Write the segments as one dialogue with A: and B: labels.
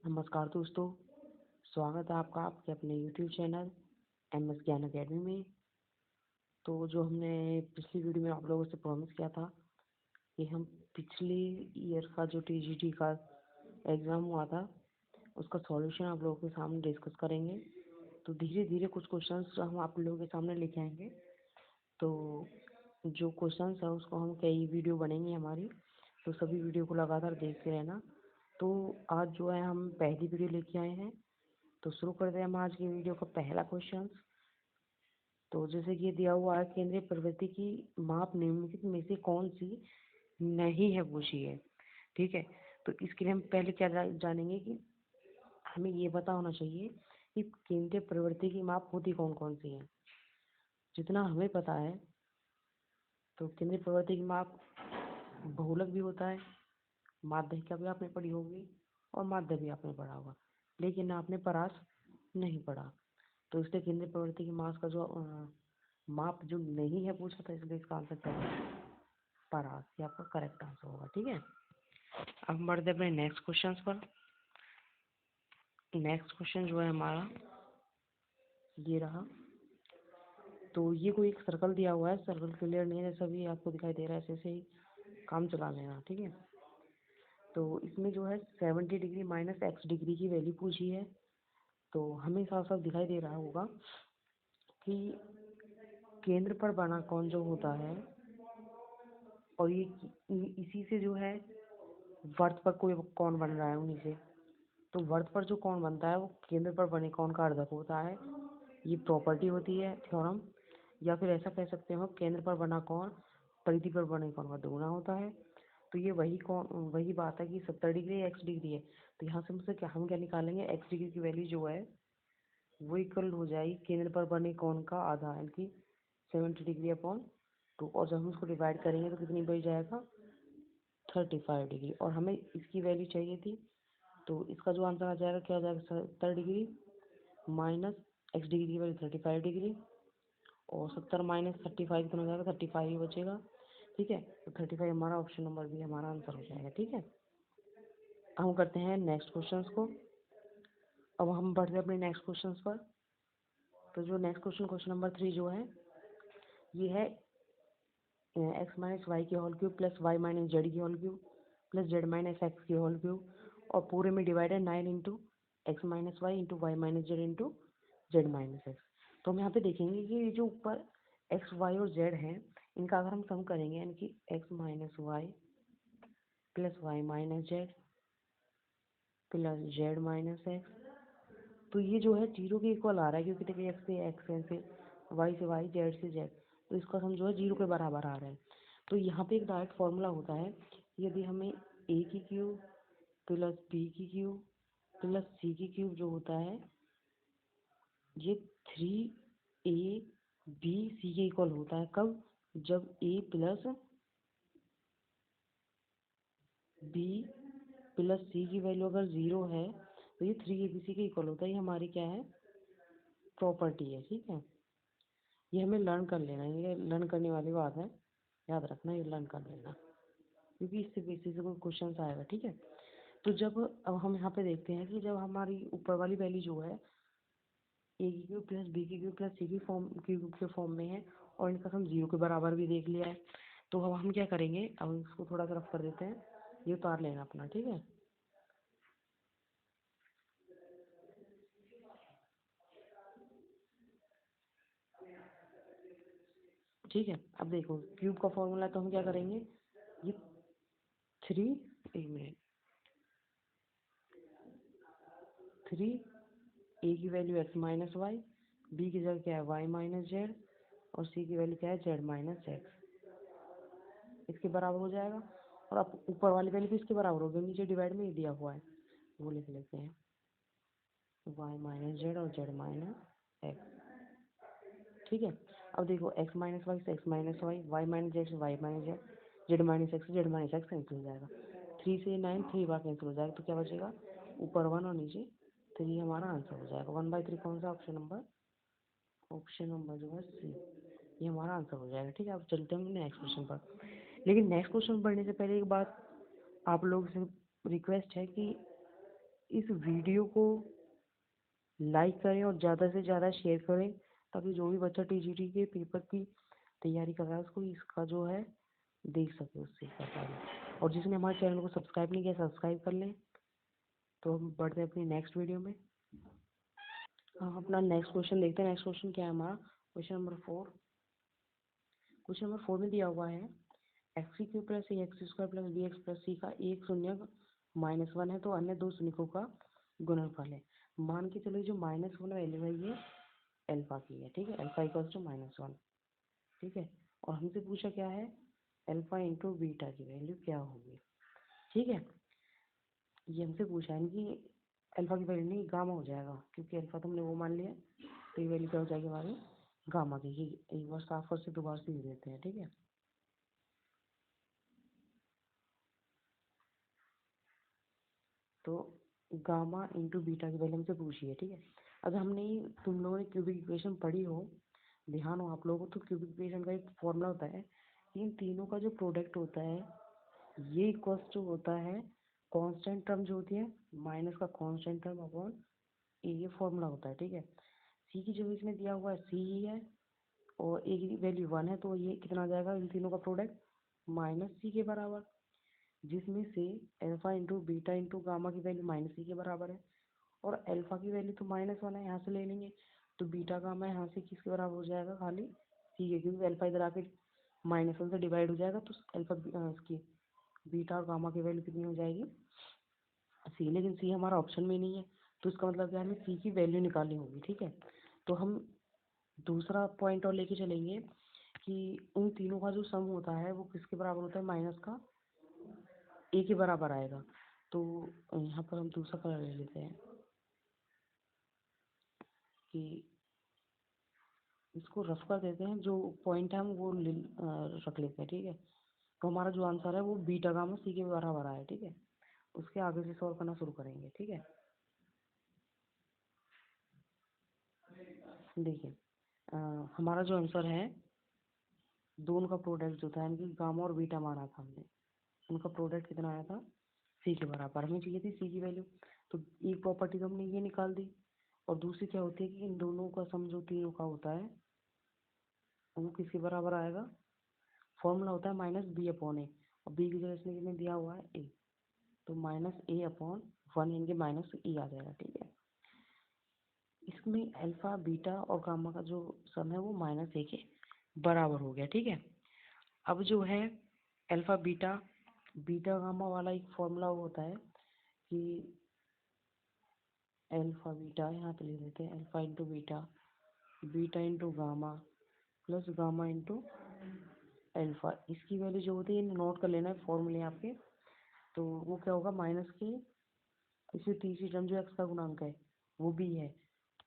A: नमस्कार दोस्तों, स्वागत है आपका आपके अपने यूट्यूब चैनल एमएस ज्ञान अकेडमी में। तो जो हमने पिछली वीडियो में आप लोगों से प्रॉमिस किया था कि हम पिछले ईयर का जो टीजीटी का एग्ज़ाम हुआ था उसका सॉल्यूशन आप लोगों के सामने डिस्कस करेंगे। तो धीरे धीरे कुछ क्वेश्चंस हम आप लोगों के सामने लेके आएंगे। तो जो क्वेश्चंस है उसको हम कई वीडियो बनेंगे हमारी, तो सभी वीडियो को लगातार देखते रहना। तो आज जो है हम पहली वीडियो लेके आए हैं, तो शुरू करते हैं हम आज की वीडियो का पहला क्वेश्चन। तो जैसे कि ये दिया हुआ है, केंद्रीय प्रवृत्ति की माप निम्नलिखित में से कौन सी नहीं है, पूछी है। ठीक है, तो इसके लिए हम पहले क्या जानेंगे कि हमें ये पता होना चाहिए कि केंद्रीय प्रवृत्ति की माप होती कौन कौन सी है। जितना हमें पता है तो केंद्रीय प्रवृत्ति की माप बहुलक भी होता है, माध्यिका भी आपने पढ़ी होगी और माध्य भी आपने पढ़ा होगा, लेकिन आपने परास नहीं पढ़ा। तो इसलिए केंद्रीय प्रवृत्ति की मास का जो माप जो नहीं है पूछा था, इसलिए इसका आंसर क्या है, परास। ये आपका करेक्ट आंसर होगा। ठीक है, अब हम बढ़ते अपने नेक्स्ट क्वेश्चन पर। नेक्स्ट क्वेश्चन जो है हमारा ये रहा। तो ये कोई एक सर्कल दिया हुआ है, सर्कल क्लियर नहीं है, जैसा भी आपको दिखाई दे रहा है ऐसे ही काम चला लेना। ठीक है, तो इसमें जो है 70 डिग्री माइनस एक्स डिग्री की वैल्यू पूछी है। तो हमें साफ साफ दिखाई दे रहा होगा कि केंद्र पर बना कौन जो होता है, और ये इसी से जो है वर्त पर कोई कौन बन रहा है उन्हीं से। तो वर्त पर जो कौन बनता है वो केंद्र पर बने कौन का अर्धक होता है। ये प्रॉपर्टी होती है, थ्योरम, या फिर ऐसा कह सकते हो केंद्र पर बना कौन परिधि पर बने कौन का दोगुना होता है। तो ये वही बात है कि 70 डिग्री एक्स डिग्री है। तो यहाँ से मुझसे क्या हम क्या निकालेंगे, एक्स डिग्री की वैल्यू जो है वो इक्वल हो जाएगी केंद्र पर बने कौन का आधा, यानी कि 70 डिग्री अपॉन 2। और जब हम उसको डिवाइड करेंगे तो कितनी बच जाएगा, 35 डिग्री। और हमें इसकी वैल्यू चाहिए थी, तो इसका जो आंसर आ जाएगा क्या हो जाएगा, 70 डिग्री माइनस एक्स डिग्री की वैल्यू 35 डिग्री, और 70 माइनस 35 कितना हो जाएगा, 35 ही बचेगा। ठीक है, तो 35 हमारा ऑप्शन नंबर भी हमारा आंसर हो जाएगा। ठीक है, हम करते हैं नेक्स्ट क्वेश्चन को। अब हम बढ़ते हैं अपने नेक्स्ट क्वेश्चन पर। तो जो नेक्स्ट क्वेश्चन नंबर 3 जो है ये है एक्स माइनस वाई की whole cube plus Y minus Z की whole cube plus Z minus X की होल क्यूब, और पूरे में divided 9 into X minus Y into Y minus Z into Z minus x. तो हम यहाँ पे देखेंगे कि ये जो ऊपर एक्स वाई और जेड है इनका अगर हम सम करेंगे, यानी कि x minus y plus Y minus z plus Z minus x, तो ये जो है जीरो के इक्वल आ रहा है, क्योंकि देखिए एक्स से एक्स है, फिर वाई से वाई, जेड से जेड, तो इसका सम जो है जीरो के बराबर आ रहा है। तो यहाँ पे एक डायरेक्ट फॉर्मूला होता है, यदि हमें ए की क्यूब प्लस बी की क्यूब प्लस सी की क्यूब जो होता है ये 3ab के इक्वल होता है। कब, जब a प्लस बी प्लस सी की वैल्यू अगर 0 है तो ये 3abc के इक्वल होता है। ये हमारी क्या है, प्रॉपर्टी है। ठीक है, ये हमें लर्न कर लेना है, ये लर्न करने वाली बात है, याद रखना, ये लर्न कर लेना, क्योंकि इससे बेसिस से कोई क्वेश्चन आएगा। ठीक है, तो जब अब हम यहाँ पे देखते हैं कि जब हमारी ऊपर वाली वैल्यू जो है ए की क्यूब प्लस बी की क्यूब प्लस सी की क्यूब के फॉर्म में है, और इनका हम जीरो के बराबर भी देख लिया है, तो अब हम क्या करेंगे, अब इसको थोड़ा सा रफ कर देते हैं, ये उतार लेना अपना। ठीक है, ठीक है, अब देखो क्यूब का फॉर्मूला, तो हम क्या करेंगे, ये 3, एक मिनट, 3 ए की value x minus y, b की जगह क्या है वाई माइनस जेड, और सी की वैल्यू क्या है जेड माइनस एक्स, इसके बराबर हो जाएगा। और अब ऊपर वाली वैल्यू भी इसके बराबर होगी, नीचे डिवाइड में ही दिया हुआ है, वो लिख लेते हैं, वाई माइनस जेड और जेड माइनस एक्स। ठीक है, अब देखो एक्स माइनस वाई से X minus Y, Y minus Z से Y minus Z, Z minus X से जेड माइनस एक्स कैंसिल हो जाएगा, 3 से 9 3 बार कैंसिल हो जाएगा, तो क्या बचेगा, ऊपर 1 और नीचे 3 हमारा आंसर हो जाएगा। 1/3 कौन सा, ऑप्शन नंबर जो है सी, ये हमारा आंसर हो जाएगा। ठीक है, अब चलते हैं नेक्स्ट क्वेश्चन पर। लेकिन नेक्स्ट क्वेश्चन पढ़ने से पहले एक बात आप लोगों से रिक्वेस्ट है कि इस वीडियो को लाइक करें और ज़्यादा से ज़्यादा शेयर करें, ताकि जो भी बच्चा टीजीटी के पेपर की तैयारी कर रहा है उसको इसका जो है देख सके, उससे पता। और जिसने हमारे चैनल को सब्सक्राइब नहीं किया सब्सक्राइब कर लें। तो हम बढ़ते हैं अपनी नेक्स्ट वीडियो में। हाँ, अपना नेक्स्ट क्वेश्चन देखते हैं। नेक्स्ट क्वेश्चन क्या है हमारा, क्वेश्चन नंबर 4। क्वेश्चन नंबर 4 में दिया हुआ है X cube plus A X square plus B X plus C का एक शून्यक -1 है तो अन्य दो शून्यकों का गुणनफल है। मान के चलो जो -1 वैल्यू है ये अल्फा की है, ठीक है, अल्फा इक्वल टू -1, ठीक है। और हमसे पूछा क्या है, अल्फा इंटू बीटा की वैल्यू क्या होगी, ठीक है। ये हमसे पूछा है कि अल्फा की वैल्यू नहीं गामा हो जाएगा, क्योंकि अल्फा तो हमने वो मान लिया, तो ये वैल्यू क्या हो जाएगी हमारी गामा की। ये एक बार साफ कर से दोबारा से लिख देते हैं, ठीक है। तो गामा इंटू बीटा की वैल्यू हमसे पूछी है, ठीक है। अगर हमने तुम लोगों ने क्यूबिक इक्वेशन पढ़ी हो, ध्यान हो आप लोगों को, तो क्यूबिक इक्वेशन का एक फॉर्मूला होता है, इन तीनों का जो प्रोडक्ट होता है ये इक्वल्स टू होता है कांस्टेंट टर्म जो होती है माइनस का कांस्टेंट टर्म अपॉन ये फॉर्मूला होता है, ठीक है। सी की जगह इसमें दिया हुआ है सी ही है, और ए की वैल्यू 1 है, तो ये कितना आ जाएगा इन तीनों का प्रोडक्ट -c के बराबर, जिसमें से alpha into beta into gamma की वैल्यू -c के बराबर है, और अल्फा की वैल्यू तो -1 है, यहाँ से ले लेंगे, तो बीटा गामा यहाँ से किसके बराबर हो जाएगा, खाली सी के, क्योंकि अल्फा इधर आके -1 से डिवाइड हो जाएगा, तो अल्फा इसकी बीटा और गामा की वैल्यू कितनी हो जाएगी सी, लेकिन सी हमारा ऑप्शन में नहीं है, तो इसका मतलब क्या है, हमें सी की वैल्यू निकालनी होगी, ठीक है। तो हम दूसरा पॉइंट और लेके चलेंगे कि उन तीनों का जो सम होता है वो किसके बराबर होता है, माइनस का ए के बराबर आएगा। तो यहाँ पर हम दूसरा कलर ले लेते हैं कि इसको रफ कर देते हैं, जो पॉइंट है हम वो रख लेते हैं, ठीक है। तो हमारा जो आंसर है वो बीटा गामा सी के बराबर आया, ठीक है। उसके आगे से सॉल्व करना शुरू करेंगे, ठीक है। देखिए हमारा जो आंसर है, दोनों का प्रोडक्ट जो था, यानी कि गामा और बीटा माना था हमने, उनका प्रोडक्ट कितना आया था सी के बराबर, हमें चाहिए थी सी की वैल्यू। तो एक प्रॉपर्टी तो हमने ये निकाल दी, और दूसरी क्या होती है कि इन दोनों का सम जो तीनों का होता है वो किसके बराबर आएगा, फॉर्मूला होता है -b/a, और बी की जगह इसमें कितने दिया हुआ है ए, तो -a/1 यानी कि -e आ जाएगा, ठीक है। इसमें अल्फा बीटा और गामा का जो सम है वो -a के बराबर हो गया, ठीक है। अब जो है अल्फा बीटा बीटा गामा वाला एक फॉर्मूला होता है कि अल्फा बीटा यहाँ पे ले लेते हैं, alpha into beta, beta into gamma plus gamma into alpha, इसकी वैल्यू जो होती है नोट कर लेना है फॉर्मूले आपके। तो वो क्या होगा, माइनस के इसी तीसरी टर्म जो एक्स का गुणांक है वो बी है,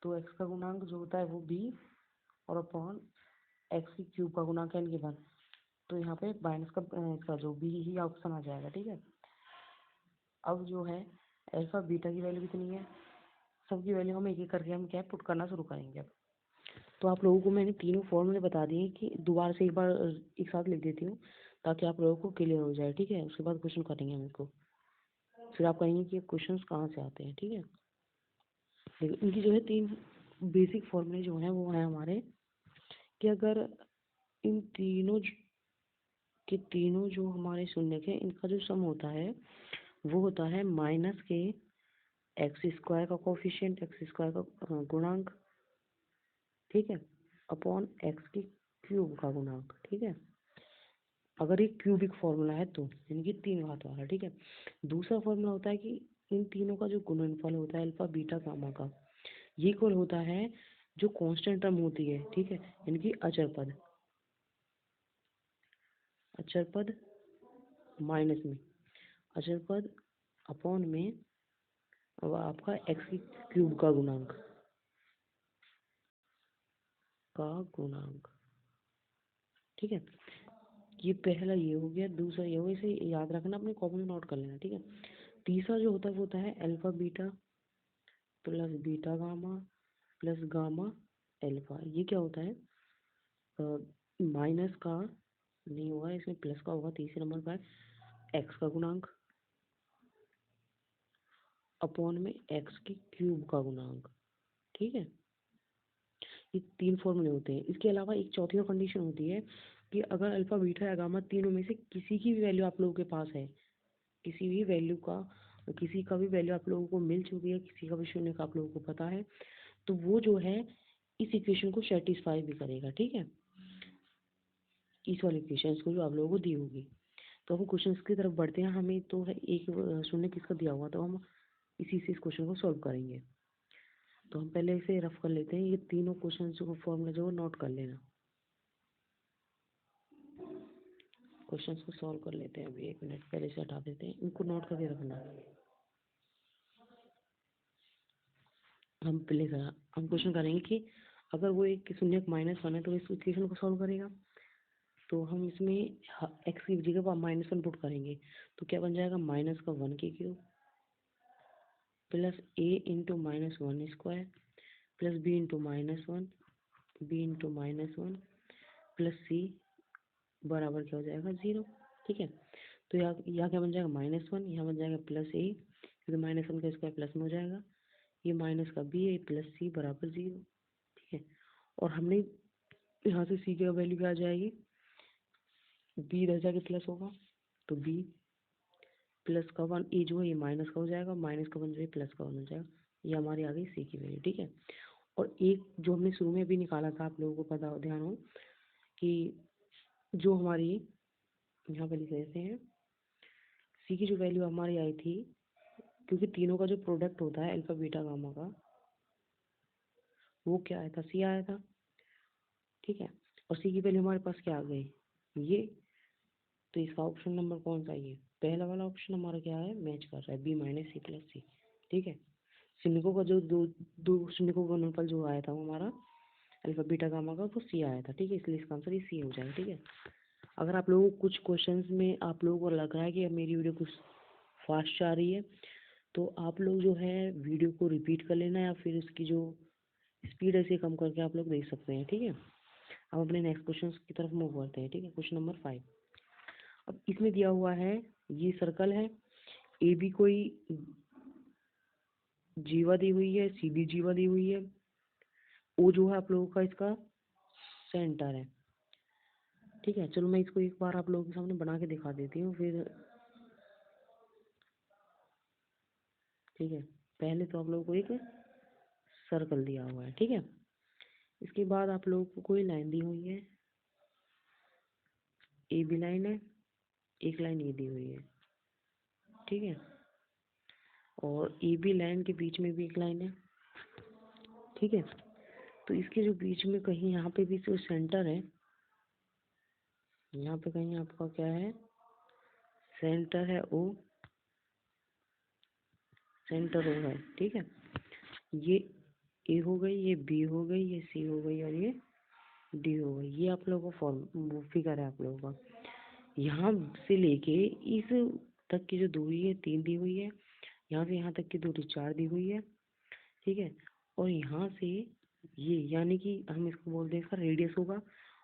A: तो एक्स का गुणांक जो होता है वो बी, और अपॉन एक्स की क्यूब का गुणांक यानी कि 1, तो यहाँ पे माइनस का इसका जो बी ही ऑप्शन आ जाएगा, ठीक है। अब जो है अल्फा बीटा की वैल्यू कितनी है, सबकी वैल्यू हम एक एक करके हम क्या पुट करना शुरू करेंगे अब। तो आप लोगों को मैंने तीनों फॉर्मूले बता दिए कि दोबारा से एक बार एक साथ लिख देती हूँ, ताकि आप लोगों को क्लियर हो जाए, ठीक है। उसके बाद क्वेश्चन करेंगे हम इसको, फिर आप कहेंगे कि क्वेश्चंस कहाँ से आते हैं, ठीक है। देखिए इनकी जो है तीन बेसिक फॉर्मूले जो हैं वो हैं हमारे, कि अगर इन तीनों के तीनों जो हमारे शून्य के इनका जो सम होता है वो होता है माइनस के एक्स स्क्वायर का कोफिशिएंट, एक्स स्क्वायर का गुणांक, ठीक है, अपॉन एक्स की क्यूब का गुणांक, ठीक है। अगर ये क्यूबिक फॉर्मूला है तो यानी कि तीन घात वाला, ठीक है। दूसरा फॉर्मूला होता है कि इन तीनों का जो गुणनफल होता है अल्फा बीटा गामा का, ये इक्वल होता है जो कांस्टेंट टर्म होती है, ठीक है, यानी कि अचर पद, अचर पद माइनस में अचर पद अपॉन में अब आपका एक्स की क्यूब का गुणांक, ठीक है। ये पहला ये हो गया, दूसरा ये हो गया, इसे याद रखना, अपने कॉपी में नोट कर लेना, ठीक है। तीसरा जो होता है वो होता है alpha beta plus beta gamma plus gamma alpha, ये क्या होता है, माइनस का नहीं होगा, इसमें प्लस का होगा, तीसरे नंबर पर एक्स का गुणांक अपॉन में एक्स के क्यूब का गुणांक। ठीक है, ये 3 फॉर्मूले होते हैं। इसके अलावा एक चौथी कंडीशन होती है कि अगर अल्फा बीटा या गामा तीनों में से किसी की भी वैल्यू आप लोगों के पास है, किसी भी वैल्यू का, किसी का भी वैल्यू आप लोगों को मिल चुकी है, किसी का भी शून्य का आप लोगों को पता है, तो वो जो है इस इक्वेशन को सेटिस्फाई भी करेगा। ठीक है, इस वाले इक्वेशन को जो आप लोगों को दी होगी। तो हम क्वेश्चन की तरफ बढ़ते हैं। हमें तो है एक शून्य किसका दिया हुआ, तो हम इसी से इस क्वेश्चन को सॉल्व करेंगे। तो हम पहले इसे रफ कर लेते हैं। ये तीनों क्वेश्चन को फॉर्मूला जो नोट कर लेना। क्वेश्चंस को सॉल्व कर लेते हैं। अभी 1 मिनट पहले से हटा देते हैं, इनको नोट करके रखना। हम क्वेश्चन करेंगे कि अगर वो एक शून्य -1 है तो इस इक्वेशन को सॉल्व करेगा। तो हम इसमें एक्स की जगह पर -1 पुट करेंगे, तो क्या बन जाएगा, -1 की cube plus a into -1 square plus b into -1 b into -1 plus c बराबर क्या हो जाएगा, 0। ठीक है, तो यहाँ क्या बन जाएगा, -1, यहाँ बन जाएगा प्लस a, क्योंकि -1 का स्क्वायर प्लस में हो जाएगा, ये माइनस का b है प्लस c बराबर 0। ठीक है, और हमने यहाँ से c की वैल्यू क्या आ जाएगी, b इधर जाके प्लस होगा, तो b प्लस का 1, ए जो है ये माइनस का हो जाएगा, माइनस का 1 जो है प्लस का 1 हो जाएगा। ये हमारी आ गई सी की वैल्यू। ठीक है, और एक जो हमने शुरू में भी निकाला था, आप लोगों को पता हो, ध्यान हो कि जो हमारी यहाँ पे लिख देते हैं, सी की जो वैल्यू हमारी आई थी, क्योंकि तीनों का जो प्रोडक्ट होता है अल्फा बीटा गामा का, वो क्या आया था, सी आया था। ठीक है, और सी की वैल्यू हमारे पास क्या आ गई, ये। तो इसका ऑप्शन नंबर कौन सा है, ये पहला वाला ऑप्शन हमारा क्या है, मैच कर रहा है, बी माइनस सी प्लस सी। ठीक है, शून्यकों का जो दो शून्यकों का गुणनफल जो आया था वो हमारा अल्फा बीटा गामा का, वो सी आया था। ठीक है, इसलिए इसका आंसर ये सी हो जाएगा। ठीक है, अगर आप लोगों को कुछ क्वेश्चंस में आप लोगों को लग रहा है कि मेरी वीडियो कुछ फास्ट जा रही है, तो आप लोग जो है वीडियो को रिपीट कर लेना, या फिर उसकी जो स्पीड ऐसे कम करके आप लोग देख सकते हैं। ठीक है, अब अपने नेक्स्ट क्वेश्चन की तरफ मूव करते हैं। ठीक है, क्वेश्चन नंबर 5। अब इसमें दिया हुआ है, ये सर्कल है, ए बी कोई जीवा दी हुई है, सी डी जीवा दी हुई है, ओ जो है आप लोगों का इसका सेंटर है। ठीक है, चलो मैं इसको एक बार आप लोगों के सामने बना के दिखा देती हूँ फिर। ठीक है, पहले तो आप लोगों को एक सर्कल दिया हुआ है। ठीक है, इसके बाद आप लोगों को कोई लाइन दी हुई है, ए बी लाइन है, एक लाइन ये दी हुई है। ठीक है, और ए बी लाइन के बीच में भी एक लाइन है। ठीक है, तो इसके जो बीच में कहीं यहाँ पे भी जो सेंटर है, यहाँ पे कहीं आपका क्या है, सेंटर है ओ, सेंटर ओ है। ठीक है, ये ए हो गई, ये बी हो गई, ये सी हो गई, और ये डी हो गई। ये आप लोगों का फॉर्म फिगर है आप लोगों का। यहाँ से लेके इस तक की जो दूरी है 3 दी हुई है, यहाँ से यहाँ तक की दूरी 4 दी हुई है। ठीक है, और यहाँ से ये, यानी कि हम इसको बोलते हैं, इसका रेडियस होगा,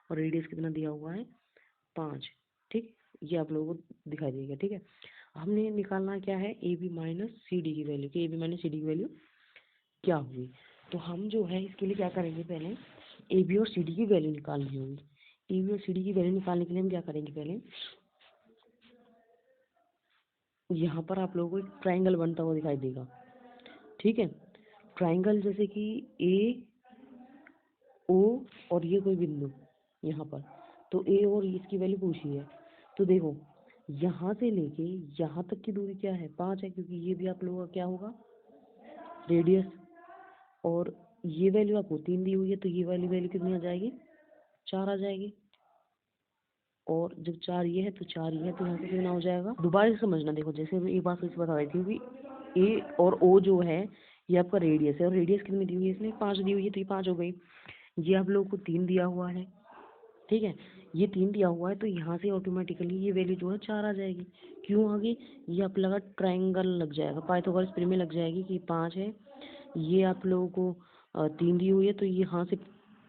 A: और रेडियस कितना दिया हुआ है, 5। ठीक, ये आप लोगों को दिखाई देगा। ठीक है, हमने निकालना क्या है, a b minus c d की वैल्यू, कि a b minus c d की वैल्यू क्या होगी। तो हम जो है इसके लिए क्या करेंगे, पहले ए बी और सी डी की वैल्यू निकालनी होगी। ए बी और सी डी की वैल्यू निकालने के लिए हम क्या करेंगे, पहले यहाँ पर आप लोगों को एक ट्राइंगल बनता हुआ दिखाई देगा। ठीक है, ट्राइंगल जैसे कि ए ओ और ये कोई बिंदु यहाँ पर, तो ए और इसकी वैल्यू पूछी है। तो देखो, यहाँ से लेके यहाँ तक की दूरी क्या है, 5 है, क्योंकि ये भी आप लोगों का क्या होगा, रेडियस। और ये वैल्यू आपको 3 दी हुई है, तो ये वाली वैल्यू कितनी आ जाएगी, 4 आ जाएगी। और जब 4 ये है तो 4 ये है, तो यहाँ से कितना हो जाएगा, दोबारा से समझना। देखो, जैसे मैं एक बात फिर से बता रही थी कि ए और ओ जो है ये आपका रेडियस है, और रेडियस कितनी दी हुई है, इसमें 5 दी हुई है, तो ये 5 हो गई। ये आप लोगों को 3 दिया हुआ है। ठीक है, ये 3 दिया हुआ है, तो यहाँ से ऑटोमेटिकली ये वैल्यू जो है 4 आ जाएगी। क्यों आ गई, ये आप लगा ट्राइंगल लग जाएगा, पाइथागोरस प्रमेय लग जाएगी कि 5 है, ये आप लोगों को 3 दी हुई है, तो यहाँ से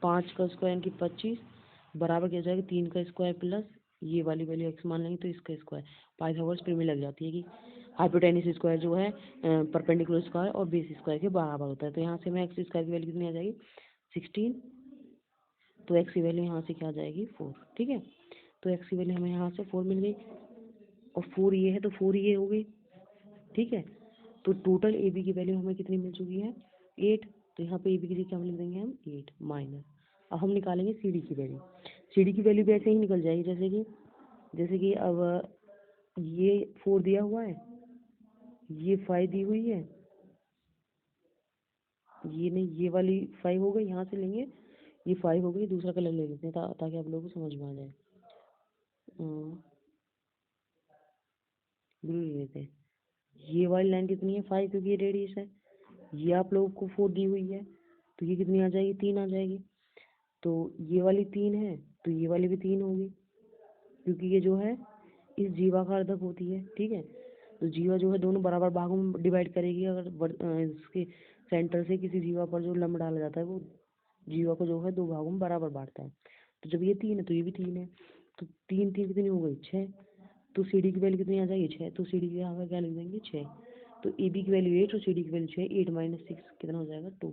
A: 5 का स्क्वायर यानी कि 25 बराबर क्या हो जाएगा, 3 का स्क्वायर प्लस ये वाली वैल्यू एक्स मान लेंगे तो इसका स्क्वायर। पाइथागोरस प्रमेय लग जाती है कि हाइपोटेन्यूज स्क्वायर जो है परपेंडिकुलर स्क्वायर और बेस स्क्वायर के बराबर होता है। तो यहाँ से हमें एक्स स्क्वायर की वैल्यू कितनी आ जाएगी 16, तो एक्स की वैल्यू यहाँ से क्या आ जाएगी 4, ठीक है। तो एक्स की वैल्यू हमें यहाँ से 4 मिल गई और 4 ये है तो 4 ये हो गई, ठीक है। तो टोटल ए बी की वैल्यू हमें कितनी मिल चुकी है 8, तो यहाँ पे ए बी की क्या लिख देंगे हम 8 माइनस, अब हम निकालेंगे सी डी की वैल्यू। सी डी की वैल्यू भी ऐसे ही निकल जाएगी जैसे कि अब ये 4 दिया हुआ है, ये 5 दी हुई है, ये नहीं ये वाली 5 हो गई, यहाँ से लेंगे ये 5 हो गई, दूसरा कलर ले लेते हैं ताकि आप लोगों को समझ में आ जाए। ब्लू ले लेते हैं। ये वाली लाइन कितनी है 5 क्योंकि ये रेडियस है, ये आप लोगों को 4 दी हुई है तो ये कितनी आ जाएगी 3 आ जाएगी। तो ये वाली 3 है तो ये वाली भी 3 होगी क्योंकि ये जो है इस जीवा का अर्धक होती है, ठीक है। तो जीवा जो है दोनों बराबर भागों में डिवाइड करेगी, अगर इसके सेंटर से किसी जीवा पर जो लंब डाला जाता है वो जीवा को जो है 2 भागों में बराबर बांटता है। तो जब ये 3 है तो ये भी 3 है, तो 3 3 कितनी हो गई 6, तो सी डी की वैल्यू कितनी आ जाएगी 6, तो सी डी की यहाँ पर क्या लिख देंगे 6, तो ए बी की वैल्यू 8 और सी डी की वैल्यू 6, 8 माइनस 6 कितना हो जाएगा 2,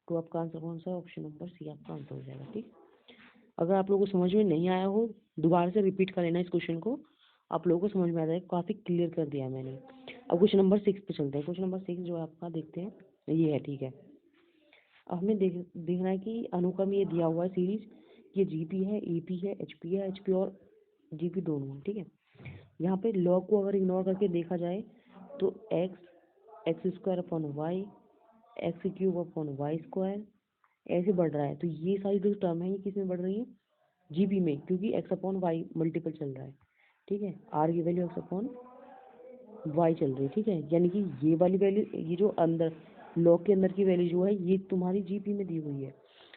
A: तो आपका आंसर कौन सा है ऑप्शन नंबर सी आपका आंसर हो जाएगा, ठीक। अगर आप लोगों को समझ में नहीं आया हो दोबारा से रिपीट कर लेना इस क्वेश्चन को, आप लोगों को समझ में आ जाएगा, काफ़ी क्लियर कर दिया मैंने। अब क्वेश्चन नंबर 6 पे चलते हैं। क्वेश्चन नंबर 6 जो है आपका देखते हैं ये है, ठीक है। अब हमें देखना है कि अनुक्रम ये दिया हुआ है सीरीज, ये जीपी है, ईपी है, एचपी है, एचपी और जीपी दोनों है, ठीक है। यहाँ पे लॉग को अगर इग्नोर करके देखा जाए तो x square upon y, x cube upon y square ऐसे बढ़ रहा है। तो ये सारी जो टर्म है ये किस में बढ़ रही है जीबी में, क्योंकि एक्स अपॉन वाई मल्टीपल चल रहा है, ठीक है। आर की वैल्यू एक्स अपॉन वाई चल रही है, ठीक है। यानी कि ये वाली वैल्यू, ये जो अंदर लॉग के अंदर की वैल्यू जो है ये तुम्हारी जीपी में दी हुई है।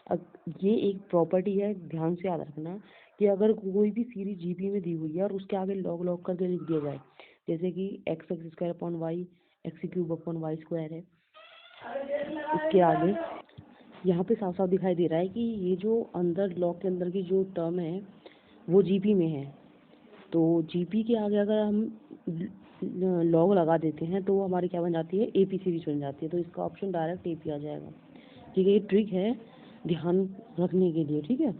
A: अब ये एक प्रॉपर्टी है, ध्यान से याद रखना कि अगर कोई भी सीरीज जीपी में दी हुई है और उसके आगे लॉग लॉग करके लिख दिया जाए, जैसे कि x x square upon y, x cube upon y square है, इसके आगे यहाँ पे साफ साफ दिखाई दे रहा है कि ये जो अंदर लॉग के अंदर की जो टर्म है वो जीपी में है। तो जीपी के आगे अगर हम लॉग लगा देते हैं तो हमारी क्या बन जाती है एपी सीरीज बन जाती है। तो इसका ऑप्शन डायरेक्ट एपी आ जाएगा, ठीक है। ये ट्रिक है ध्यान रखने के लिए, ठीक है।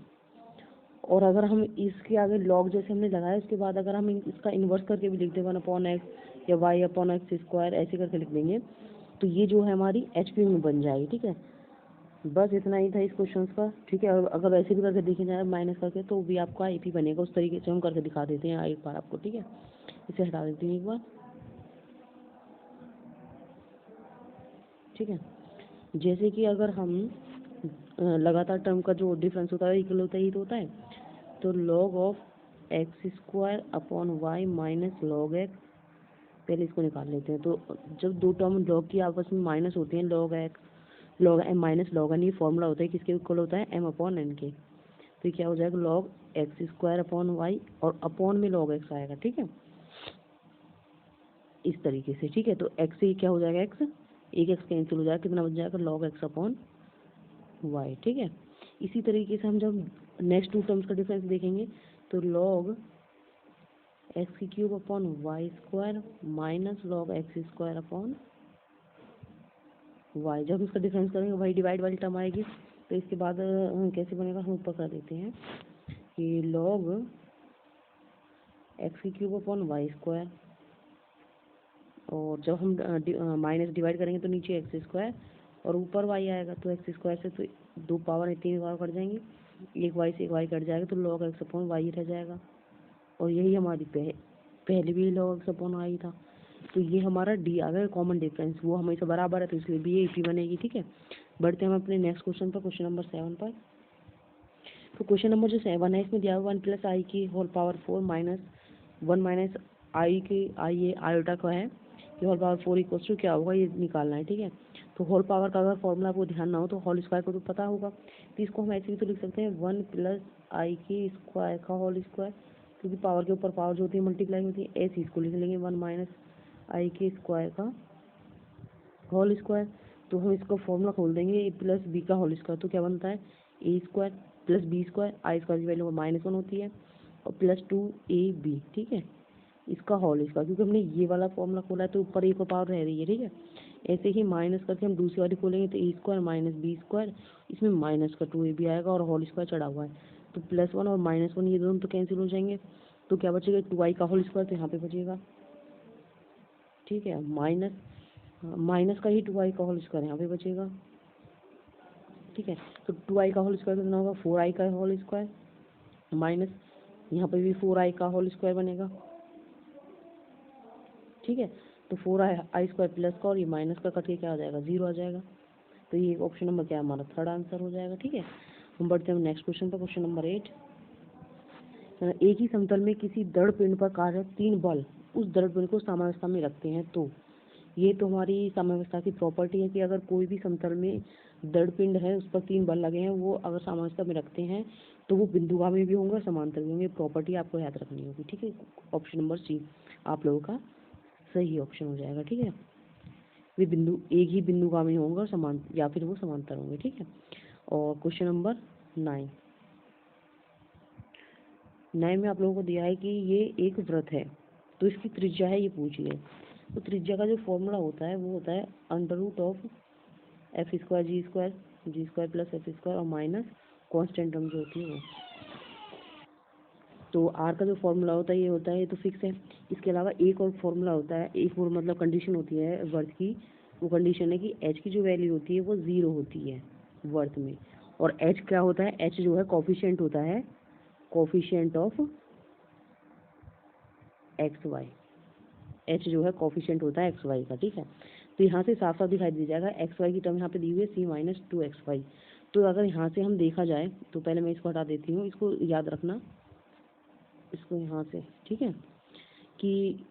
A: और अगर हम इसके आगे लॉग जैसे हमने लगाया उसके बाद अगर हम इसका इन्वर्स करके भी लिख दें 1 अपॉन एक्स या वाई अपॉन एक्स स्क्वायर ऐसे करके लिख देंगे तो ये जो है हमारी एचपी में बन जाएगी, ठीक है। बस इतना ही था इस क्वेश्चन का, ठीक है। और अगर वैसे भी करके देखे जाए माइनस करके तो भी आपका एपी बनेगा, उस तरीके से हम करके दिखा देते हैं एक बार आपको, ठीक है। इसे हटा देते हैं एक बार, ठीक है। जैसे कि अगर हम लगातार टर्म का जो डिफरेंस होता है इक्वल होता ही तो होता है, तो log of x square upon y minus log x, पहले इसको निकाल लेते हैं। तो जब दो टर्म लॉग की आपस में माइनस होते हैं, log x log m minus log n, ये फॉर्मूला होता है किसके इक्वल होता है एम अपॉन एन के। तो ये क्या हो जाएगा log x square upon y और अपॉन में लॉग एक्स आएगा, ठीक है, इस तरीके से, ठीक है। तो एक्स से क्या हो जाएगा एक्स, एक एक्स कैंसिल हो जाएगा, कितना बच जाएगा लॉग एक्स अपॉन वाई, ठीक है। इसी तरीके से हम जब नेक्स्ट टू टर्म्स का डिफरेंस देखेंगे तो लॉग एक्स की cube upon y square minus log x square upon y, जब इसका डिफरेंस करेंगे वाई डिवाइड वाली टर्म आएगी। तो इसके बाद कैसे बनेगा हम ऊपर कर देते हैं कि लॉग एक्स की क्यूब अपॉन वाई स्क्वायर, और जब हम माइनस डिवाइड करेंगे तो नीचे एक्स स्क्वायर और ऊपर वाई आएगा। तो एक्स स्क्वायर से तो 2 पावर 3 पावर कट जाएंगी, एक वाई से एक वाई कट जाएगा तो लॉग एक्स अपॉन वाई रह जाएगा। और यही हमारी पहले भी लॉग एक्स अपॉन वाई था। तो ये हमारा डी आ गया कॉमन डिफरेंस, वो हमेशा बराबर है तो इसलिए भी ये एपी बनेगी, ठीक है। बढ़ते हैं हम अपने नेक्स्ट क्वेश्चन पर, क्वेश्चन नंबर 7 पर। तो क्वेश्चन नंबर जो 7 है इसमें दिया हुआ 1 प्लस आई की होल पावर 4 माइनस 1 माइनस आई की आई आयोटा का है, ये होल पावर 4 इक्वल्स टू क्या होगा ये निकालना है, ठीक है। तो होल पावर का अगर फॉर्मूला आपको ध्यान ना हो तो होल स्क्वायर को तो पता होगा, तो इसको हम ऐसे भी तो लिख सकते हैं 1 प्लस आई की स्क्वायर का होल स्क्वायर, क्योंकि पावर के ऊपर पावर जो होती है मल्टीप्लाई होती है, ऐसे इसको लिख लेंगे 1 माइनस आई के स्क्वायर का होल स्क्वायर। तो हम इसको फॉर्मूला खोल देंगे ए प्लस बी का होल स्क्वायर, तो क्या बनता है ए स्क्वायर प्लस बी स्क्वायर, आई स्क्वायर की वैल्यू -1 होती है और +2ab, ठीक है। इसका होल स्क्वायर, क्योंकि हमने ये वाला फॉर्मूला खोला है तो ऊपर एक पावर रह रही है, ठीक है। ऐसे ही माइनस करके हम दूसरी वाली खोलेंगे तो ए स्क्वायर माइनस बी स्क्वायर, इसमें माइनस का 2a भी आएगा और होल स्क्वायर चढ़ा हुआ है, तो +1 और -1 ये दोनों तो कैंसिल हो जाएंगे, तो क्या बचेगा 2i का होल स्क्वायर, तो यहाँ पे बचेगा, ठीक है। माइनस का ही 2i का होल स्क्वायर यहाँ पे बचेगा, ठीक है। तो 2i का होल स्क्वायर कितना होगा, 4i का होल स्क्वायर, माइनस यहाँ पे भी 4i का होल स्क्वायर बनेगा, ठीक है। तो 4i स्क्वायर प्लस का और ये माइनस का कट के क्या आ जाएगा, 0 आ जाएगा। तो ये ऑप्शन नंबर क्या हमारा थर्ड आंसर हो जाएगा, ठीक है। हम बढ़ते हैं नेक्स्ट क्वेश्चन पर, क्वेश्चन नंबर 8। एक ही समतल में किसी दृढ़ पिंड पर कार्यरत 3 बल उस दृढ़ पिंड को साम्यावस्था में रखते हैं, तो ये तो हमारी साम्यावस्था की प्रॉपर्टी है कि अगर कोई भी समतल में दृढ़ पिंड है उस पर 3 बल लगे हैं, वो अगर साम्यावस्था में रखते हैं तो वो बिंदुगामी भी होंगे और समांतर भी होंगे। प्रॉपर्टी आपको याद रखनी होगी, ठीक है। ऑप्शन नंबर सी आप लोगों का सही ऑप्शन हो जाएगा, ठीक है। वे बिंदु एक ही बिंदुगामी होंगे और समान या फिर वो समांतर होंगे, ठीक है। और क्वेश्चन नंबर 9 में आप लोगों को दिया है कि ये एक वृत्त है, तो इसकी त्रिज्या है ये पूछी है। तो त्रिज्या का जो फॉर्मूला होता है वो होता है √ऑफ f square G square plus F square और माइनस कांस्टेंट टर्म जो होती है वो। तो आर का जो फॉर्मूला होता है ये होता है, ये तो फिक्स है। इसके अलावा एक और फॉर्मूला होता है, एक और मतलब कंडीशन होती है वर्थ की, वो कंडीशन है कि एच की जो वैल्यू होती है वो 0 होती है वर्थ में। और एच क्या होता है, एच जो है कोफिशिएंट होता है, coefficient of x y, H जो है कोफिशिएंट होता है एक्स वाई का, ठीक है। तो यहाँ से साफ साफ दिखाई दे जाएगा, एक्स वाई की टर्म यहाँ पे दी हुई है c-2xy। तो अगर यहाँ से हम देखा जाए तो पहले मैं इसको हटा देती हूँ, इसको याद रखना, इसको यहाँ से, ठीक है, कि